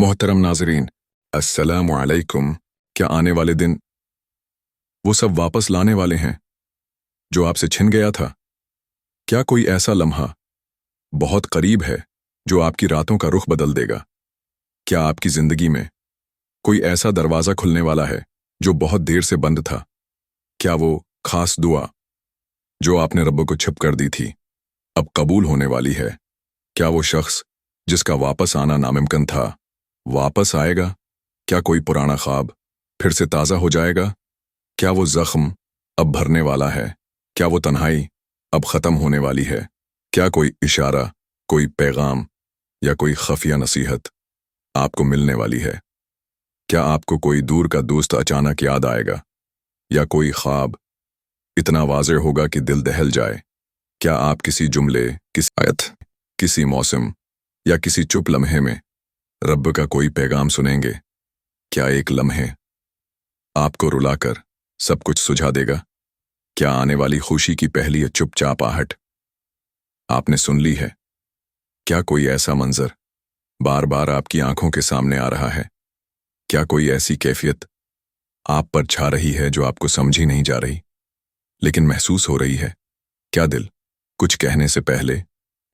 मोहतरम नाजरीन, अस्सलामु अलैकुम। क्या आने वाले दिन वो सब वापस लाने वाले हैं जो आपसे छिन गया था? क्या कोई ऐसा लम्हा बहुत करीब है जो आपकी रातों का रुख बदल देगा? क्या आपकी जिंदगी में कोई ऐसा दरवाज़ा खुलने वाला है जो बहुत देर से बंद था? क्या वो खास दुआ जो आपने रब्बो को छिप कर दी थी अब कबूल होने वाली है? क्या वो शख्स जिसका वापस आना नामुमकिन था वापस आएगा? क्या कोई पुराना ख्वाब फिर से ताज़ा हो जाएगा? क्या वो जख्म अब भरने वाला है? क्या वो तन्हाई अब ख़त्म होने वाली है? क्या कोई इशारा, कोई पैगाम या कोई खफिया नसीहत आपको मिलने वाली है? क्या आपको कोई दूर का दोस्त अचानक याद आएगा या कोई ख्वाब इतना वाज़ेह होगा कि दिल दहल जाए? क्या आप किसी जुमले, किसी आयत, किसी मौसम या किसी चुप लम्हे में रब का कोई पैगाम सुनेंगे? क्या एक लम्हे आपको रुलाकर सब कुछ सुझा देगा? क्या आने वाली खुशी की पहली चुपचाप आहट आपने सुन ली है? क्या कोई ऐसा मंजर बार बार आपकी आंखों के सामने आ रहा है? क्या कोई ऐसी कैफियत आप पर छा रही है जो आपको समझी नहीं जा रही लेकिन महसूस हो रही है? क्या दिल कुछ कहने से पहले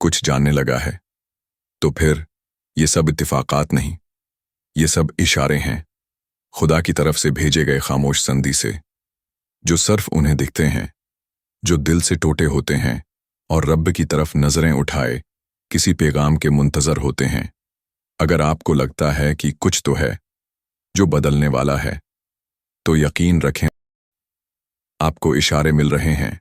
कुछ जानने लगा है? तो फिर ये सब इत्तिफाकात नहीं, ये सब इशारे हैं खुदा की तरफ से भेजे गए खामोश संदी से, जो सिर्फ उन्हें दिखते हैं जो दिल से टूटे होते हैं और रब की तरफ नजरें उठाए किसी पैगाम के मुंतजर होते हैं। अगर आपको लगता है कि कुछ तो है जो बदलने वाला है तो यकीन रखें आपको इशारे मिल रहे हैं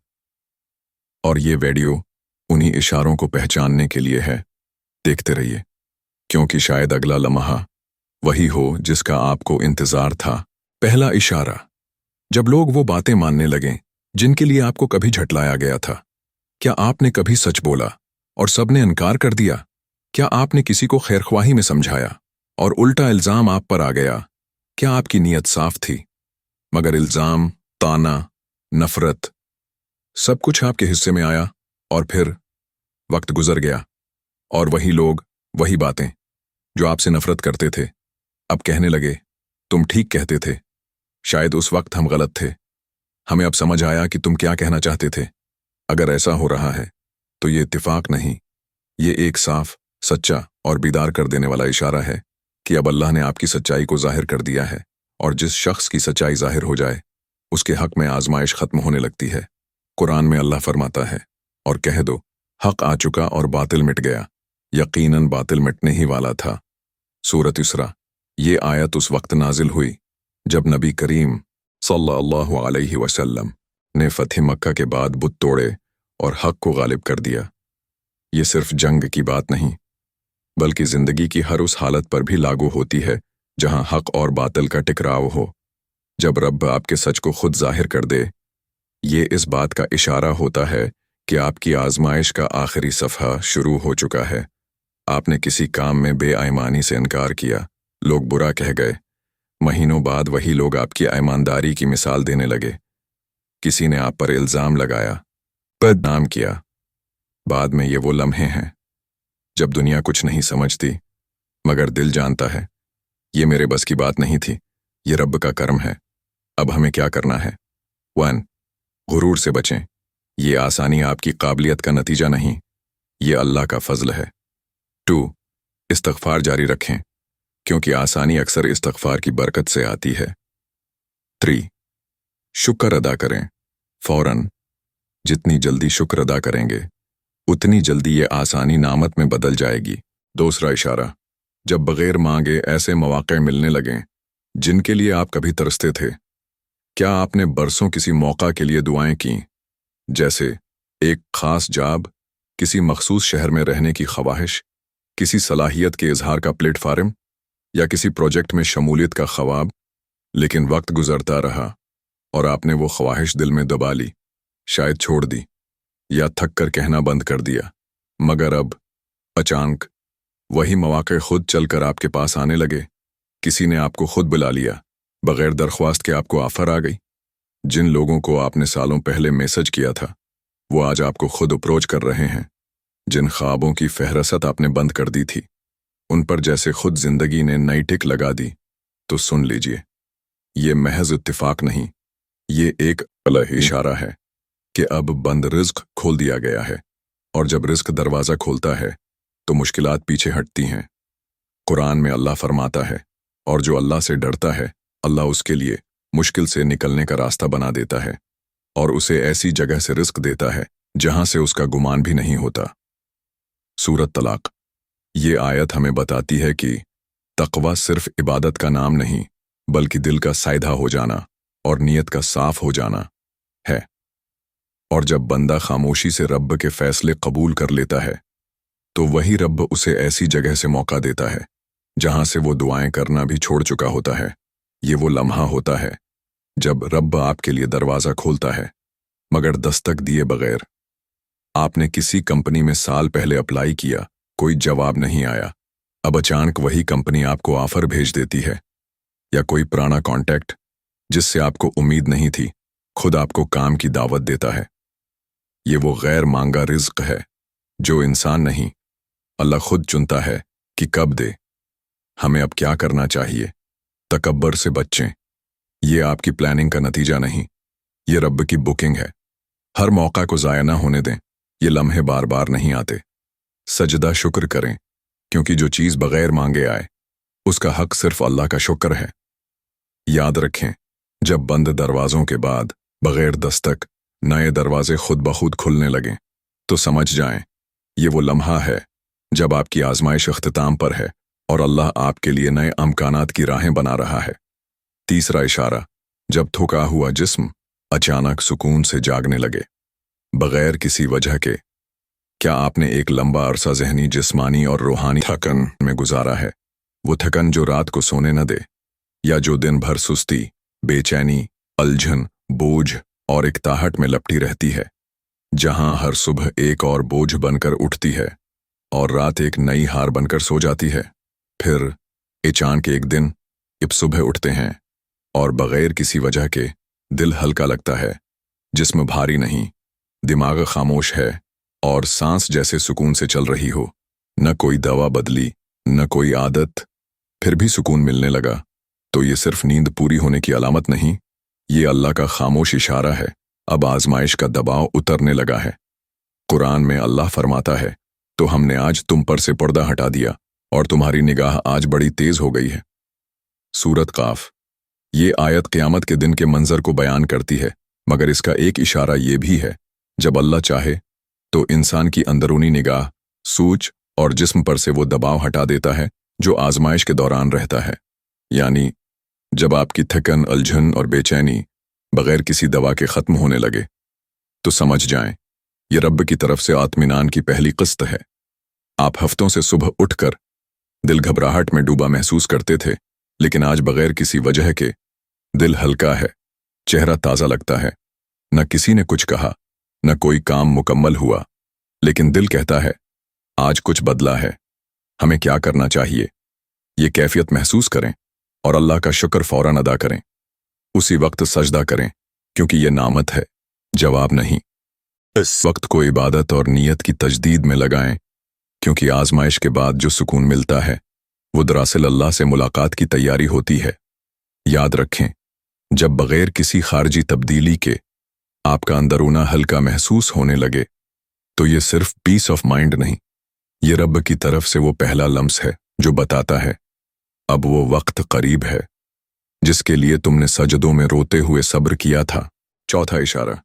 और ये वीडियो उन्हीं इशारों को पहचानने के लिए है। देखते रहिए, क्योंकि शायद अगला लम्हा वही हो जिसका आपको इंतजार था। पहला इशारा, जब लोग वो बातें मानने लगें जिनके लिए आपको कभी झटलाया गया था। क्या आपने कभी सच बोला और सबने इनकार कर दिया? क्या आपने किसी को खैरख्वाही में समझाया और उल्टा इल्जाम आप पर आ गया? क्या आपकी नीयत साफ थी मगर इल्जाम, ताना, नफरत सब कुछ आपके हिस्से में आया और फिर वक्त गुजर गया और वही लोग, वही बातें जो आपसे नफरत करते थे अब कहने लगे तुम ठीक कहते थे, शायद उस वक्त हम गलत थे, हमें अब समझ आया कि तुम क्या कहना चाहते थे। अगर ऐसा हो रहा है तो ये इत्तिफाक नहीं, ये एक साफ, सच्चा और बीदार कर देने वाला इशारा है कि अब अल्लाह ने आपकी सच्चाई को जाहिर कर दिया है और जिस शख्स की सच्चाई जाहिर हो जाए उसके हक में आजमाइश खत्म होने लगती है। कुरान में अल्लाह फरमाता है, और कह दो हक आ चुका और बातिल मिट गया, यकीनन बातिल मिटने ही वाला था। सूरत इसरा। ये आयत उस वक्त नाजिल हुई जब नबी करीम सल्लल्लाहु अलैहि वसल्लम ने फतह मक्का के बाद बुत तोड़े और हक को गालिब कर दिया। ये सिर्फ जंग की बात नहीं बल्कि जिंदगी की हर उस हालत पर भी लागू होती है जहां हक और बातिल का टकराव हो। जब रब आपके सच को खुद जाहिर कर दे, ये इस बात का इशारा होता है कि आपकी आजमाइश का आखिरी सफ़हा शुरू हो चुका है। आपने किसी काम में बेईमानी से इनकार किया, लोग बुरा कह गए, महीनों बाद वही लोग आपकी ईमानदारी की मिसाल देने लगे। किसी ने आप पर इल्ज़ाम लगाया, बदनाम किया। बाद में ये वो लम्हे हैं जब दुनिया कुछ नहीं समझती मगर दिल जानता है ये मेरे बस की बात नहीं थी, ये रब का कर्म है। अब हमें क्या करना है? 1. गुरूर से बचें। ये आसानी आपकी काबिलियत का नतीजा नहीं, ये अल्लाह का फजल है। 2. इस्तग़फ़ार जारी रखें क्योंकि आसानी अक्सर इस्तग़फ़ार की बरकत से आती है। 3. शुक्र अदा करें फौरन। जितनी जल्दी शुक्र अदा करेंगे उतनी जल्दी ये आसानी नामत में बदल जाएगी। दूसरा इशारा, जब बगैर मांगे ऐसे मौक़े मिलने लगें जिनके लिए आप कभी तरसते थे। क्या आपने बरसों किसी मौका के लिए दुआएं की, जैसे एक खास जॉब, किसी मखसूस शहर में रहने की ख्वाहिश, किसी सलाहियत के इजहार का प्लेटफार्म या किसी प्रोजेक्ट में शमूलियत का ख्वाब? लेकिन वक्त गुजरता रहा और आपने वो ख्वाहिश दिल में दबा ली, शायद छोड़ दी या थक कर कहना बंद कर दिया। मगर अब अचानक वही मौके खुद चलकर आपके पास आने लगे। किसी ने आपको खुद बुला लिया, बगैर दरख्वास्त के आपको ऑफर आ गई। जिन लोगों को आपने सालों पहले मैसेज किया था वो आज आपको खुद अप्रोच कर रहे हैं। जिन ख्वाबों की फहरस्त आपने बंद कर दी थी उन पर जैसे खुद जिंदगी ने नई टिक लगा दी। तो सुन लीजिए, ये महज इत्तिफाक नहीं, ये एक अलग इशारा है कि अब बंद रिज्क खोल दिया गया है, और जब रिज्क दरवाज़ा खोलता है तो मुश्किलात पीछे हटती हैं। कुरान में अल्लाह फरमाता है, और जो अल्लाह से डरता है अल्लाह उसके लिए मुश्किल से निकलने का रास्ता बना देता है, और उसे ऐसी जगह से रिज्क देता है जहां से उसका गुमान भी नहीं होता। सूरत तलाक। ये आयत हमें बताती है कि तक़वा सिर्फ इबादत का नाम नहीं, बल्कि दिल का साइधा हो जाना और नीयत का साफ हो जाना है। और जब बंदा खामोशी से रब के फैसले कबूल कर लेता है तो वही रब उसे ऐसी जगह से मौका देता है जहां से वो दुआएं करना भी छोड़ चुका होता है। ये वो लम्हा होता है जब रब आपके लिए दरवाज़ा खोलता है मगर दस्तक दिए बगैर। आपने किसी कंपनी में साल पहले अप्लाई किया, कोई जवाब नहीं आया। अब अचानक वही कंपनी आपको ऑफर भेज देती है, या कोई पुराना कॉन्टैक्ट जिससे आपको उम्मीद नहीं थी खुद आपको काम की दावत देता है। ये वो गैर मांगा रिज्क है जो इंसान नहीं, अल्लाह खुद चुनता है कि कब दे। हमें अब क्या करना चाहिए? तकब्बर से बचें। ये आपकी प्लानिंग का नतीजा नहीं, ये रब की बुकिंग है। हर मौका को ज़ाया ना होने दें, ये लम्हे बार बार नहीं आते। सजदा शुक्र करें, क्योंकि जो चीज़ बगैर मांगे आए उसका हक सिर्फ अल्लाह का शुक्र है। याद रखें, जब बंद दरवाज़ों के बाद बगैर दस्तक नए दरवाजे खुद ब खुद खुलने लगें तो समझ जाएं, ये वो लम्हा है जब आपकी आजमाइश अख्तिताम पर है और अल्लाह आपके लिए नए अमकानात की राहें बना रहा है। तीसरा इशारा, जब थका हुआ जिस्म अचानक सुकून से जागने लगे बगैर किसी वजह के। क्या आपने एक लंबा अरसा ज़हनी, जिस्मानी और रूहानी थकन में गुजारा है? वो थकन जो रात को सोने न दे, या जो दिन भर सुस्ती, बेचैनी, उलझन, बोझ और इकताहट में लपटी रहती है, जहां हर सुबह एक और बोझ बनकर उठती है और रात एक नई हार बनकर सो जाती है। फिर अचानक एक दिन इब सुबह उठते हैं और बगैर किसी वजह के दिल हल्का लगता है, जिस्म भारी नहीं, दिमाग खामोश है और सांस जैसे सुकून से चल रही हो। न कोई दवा बदली, न कोई आदत, फिर भी सुकून मिलने लगा। तो ये सिर्फ नींद पूरी होने की अलामत नहीं, ये अल्लाह का खामोश इशारा है, अब आजमाइश का दबाव उतरने लगा है। कुरान में अल्लाह फरमाता है, तो हमने आज तुम पर से पर्दा हटा दिया और तुम्हारी निगाह आज बड़ी तेज हो गई है। सूरत काफ। ये आयत क़यामत के दिन के मंजर को बयान करती है, मगर इसका एक इशारा ये भी है, जब अल्लाह चाहे तो इंसान की अंदरूनी निगाह, सूझ और जिस्म पर से वो दबाव हटा देता है जो आजमाइश के दौरान रहता है। यानी जब आपकी थकन, उलझन और बेचैनी बगैर किसी दवा के ख़त्म होने लगे तो समझ जाएं, ये रब की तरफ से आत्मीनान की पहली किस्त है। आप हफ्तों से सुबह उठकर दिल घबराहट में डूबा महसूस करते थे, लेकिन आज बगैर किसी वजह के दिल हल्का है, चेहरा ताज़ा लगता है। न किसी ने कुछ कहा, न कोई काम मुकम्मल हुआ, लेकिन दिल कहता है आज कुछ बदला है। हमें क्या करना चाहिए? ये कैफियत महसूस करें और अल्लाह का शुक्र फौरन अदा करें। उसी वक्त सजदा करें, क्योंकि ये नामत है, जवाब नहीं। इस वक्त को इबादत और नीयत की तजदीद में लगाएं, क्योंकि आजमाइश के बाद जो सुकून मिलता है वो दरअसल अल्लाह से मुलाकात की तैयारी होती है। याद रखें, जब बगैर किसी खारजी तब्दीली के आपका अंदरूना हल्का महसूस होने लगे तो ये सिर्फ पीस ऑफ माइंड नहीं, ये रब की तरफ से वो पहला लम्स है जो बताता है अब वो वक्त करीब है जिसके लिए तुमने सजदों में रोते हुए सब्र किया था। चौथा इशारा,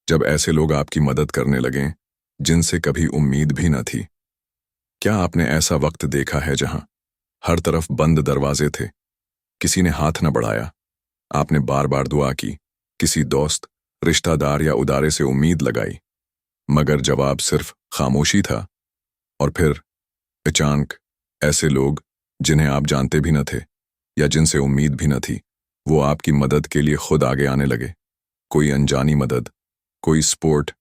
जब ऐसे लोग आपकी मदद करने लगें जिनसे कभी उम्मीद भी न थी। क्या आपने ऐसा वक्त देखा है जहां हर तरफ बंद दरवाजे थे, किसी ने हाथ न बढ़ाया, आपने बार बार दुआ की, किसी दोस्त, रिश्तेदार या उदारे से उम्मीद लगाई, मगर जवाब सिर्फ खामोशी था। और फिर अचानक ऐसे लोग जिन्हें आप जानते भी न थे या जिनसे उम्मीद भी न थी, वो आपकी मदद के लिए खुद आगे आने लगे। कोई अनजानी मदद, कोई सपोर्ट,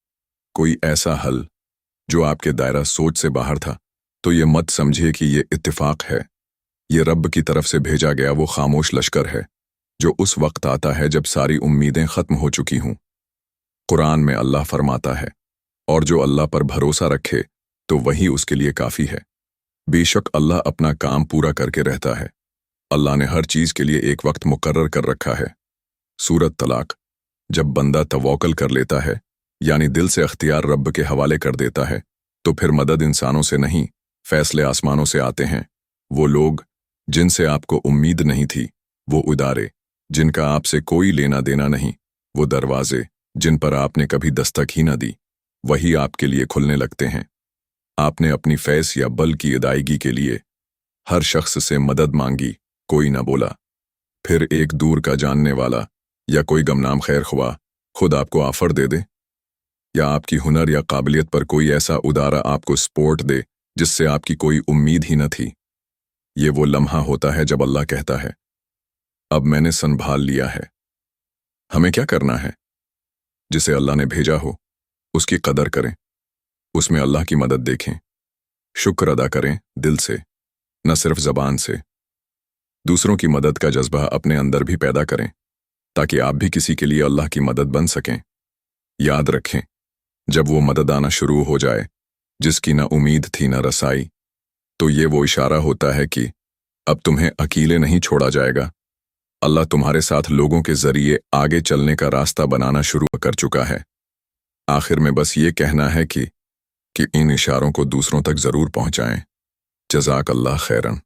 कोई ऐसा हल जो आपके दायरा सोच से बाहर था। तो ये मत समझिए कि ये इत्तिफाक है, ये रब की तरफ से भेजा गया वो खामोश लश्कर है जो उस वक्त आता है जब सारी उम्मीदें खत्म हो चुकी हों। कुरान में अल्लाह फरमाता है, और जो अल्लाह पर भरोसा रखे तो वही उसके लिए काफ़ी है। बेशक अल्लाह अपना काम पूरा करके रहता है। अल्लाह ने हर चीज़ के लिए एक वक्त मुकर्रर कर रखा है। सूरत तलाक। जब बंदा तवक्कुल कर लेता है, यानी दिल से अख्तियार रब के हवाले कर देता है, तो फिर मदद इंसानों से नहीं, फैसले आसमानों से आते हैं। वो लोग जिनसे आपको उम्मीद नहीं थी, वो इदारे जिनका आपसे कोई लेना देना नहीं, वो दरवाजे जिन पर आपने कभी दस्तक ही न दी, वही आपके लिए खुलने लगते हैं। आपने अपनी फैस या बल की अदायगी के लिए हर शख्स से मदद मांगी, कोई न बोला। फिर एक दूर का जानने वाला या कोई गमनाम खैर ख्वाह खुद आपको ऑफर दे दे, या आपकी हुनर या काबिलियत पर कोई ऐसा उदारा आपको सपोर्ट दे जिससे आपकी कोई उम्मीद ही न थी। ये वो लम्हा होता है जब अल्लाह कहता है, अब मैंने संभाल लिया है। हमें क्या करना है? जिसे अल्लाह ने भेजा हो उसकी कदर करें, उसमें अल्लाह की मदद देखें, शुक्र अदा करें दिल से, न सिर्फ ज़बान से। दूसरों की मदद का जज्बा अपने अंदर भी पैदा करें ताकि आप भी किसी के लिए अल्लाह की मदद बन सकें। याद रखें, जब वो मदद आना शुरू हो जाए जिसकी न उम्मीद थी न रसाई, तो ये वो इशारा होता है कि अब तुम्हें अकेले नहीं छोड़ा जाएगा। अल्लाह तुम्हारे साथ लोगों के जरिए आगे चलने का रास्ता बनाना शुरू कर चुका है। आखिर में बस ये कहना है कि इन इशारों को दूसरों तक ज़रूर पहुंचाएं। जज़ाक अल्लाह खैरन।